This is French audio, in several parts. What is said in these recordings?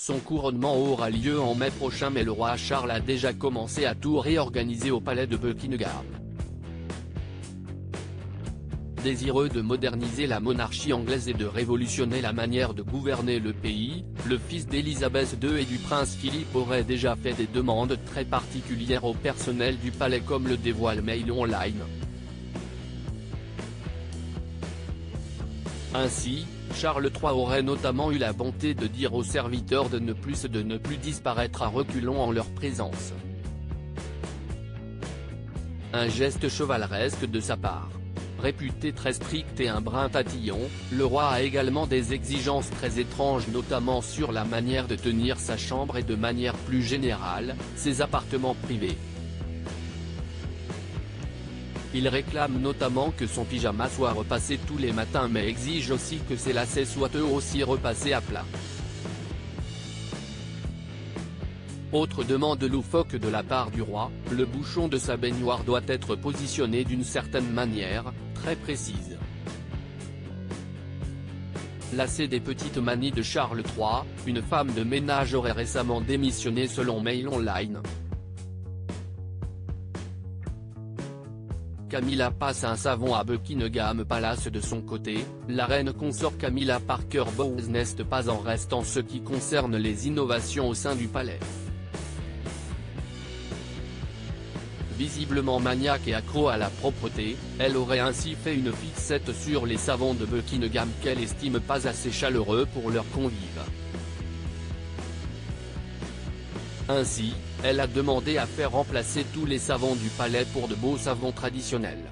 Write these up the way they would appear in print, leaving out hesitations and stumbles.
Son couronnement aura lieu en mai prochain, mais le roi Charles a déjà commencé à tout réorganiser au palais de Buckingham. Désireux de moderniser la monarchie anglaise et de révolutionner la manière de gouverner le pays, le fils d'Élisabeth II et du prince Philippe aurait déjà fait des demandes très particulières au personnel du palais, comme le dévoile Mail Online. Ainsi, Charles III aurait notamment eu la bonté de dire aux serviteurs de ne plus disparaître à reculons en leur présence. Un geste chevaleresque de sa part. Réputé très strict et un brin tatillon, le roi a également des exigences très étranges, notamment sur la manière de tenir sa chambre et de manière plus générale, ses appartements privés. Il réclame notamment que son pyjama soit repassé tous les matins, mais exige aussi que ses lacets soient eux aussi repassés à plat. Autre demande loufoque de la part du roi, le bouchon de sa baignoire doit être positionné d'une certaine manière, très précise. Lassée des petites manies de Charles III, une femme de ménage aurait récemment démissionné selon Mail Online. Camilla passe un savon à Buckingham Palace. De son côté, la reine consort Camilla Parker Bowles n'est pas en reste en ce qui concerne les innovations au sein du palais. Visiblement maniaque et accro à la propreté, elle aurait ainsi fait une fixette sur les savons de Buckingham qu'elle estime pas assez chaleureux pour leurs convives. Ainsi, elle a demandé à faire remplacer tous les savons du palais pour de beaux savons traditionnels.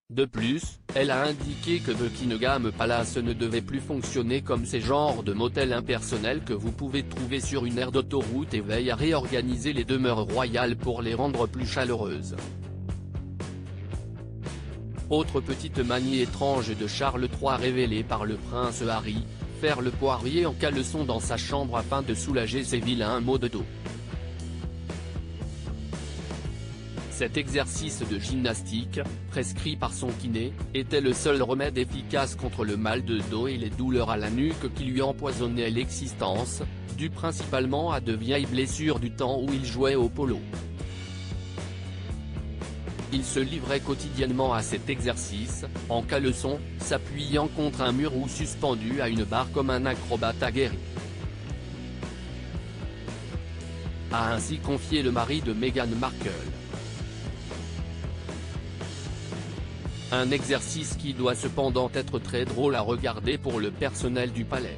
De plus, elle a indiqué que Buckingham Palace ne devait plus fonctionner comme ces genres de motels impersonnels que vous pouvez trouver sur une aire d'autoroute, et veille à réorganiser les demeures royales pour les rendre plus chaleureuses. Autre petite manie étrange de Charles III révélée par le prince Harry, faire le poirier en caleçon dans sa chambre afin de soulager ses vilains maux de dos. Cet exercice de gymnastique, prescrit par son kiné, était le seul remède efficace contre le mal de dos et les douleurs à la nuque qui lui empoisonnaient l'existence, dû principalement à de vieilles blessures du temps où il jouait au polo. Il se livrait quotidiennement à cet exercice, en caleçon, s'appuyant contre un mur ou suspendu à une barre comme un acrobate aguerri. A ainsi confié le mari de Meghan Markle. Un exercice qui doit cependant être très drôle à regarder pour le personnel du palais.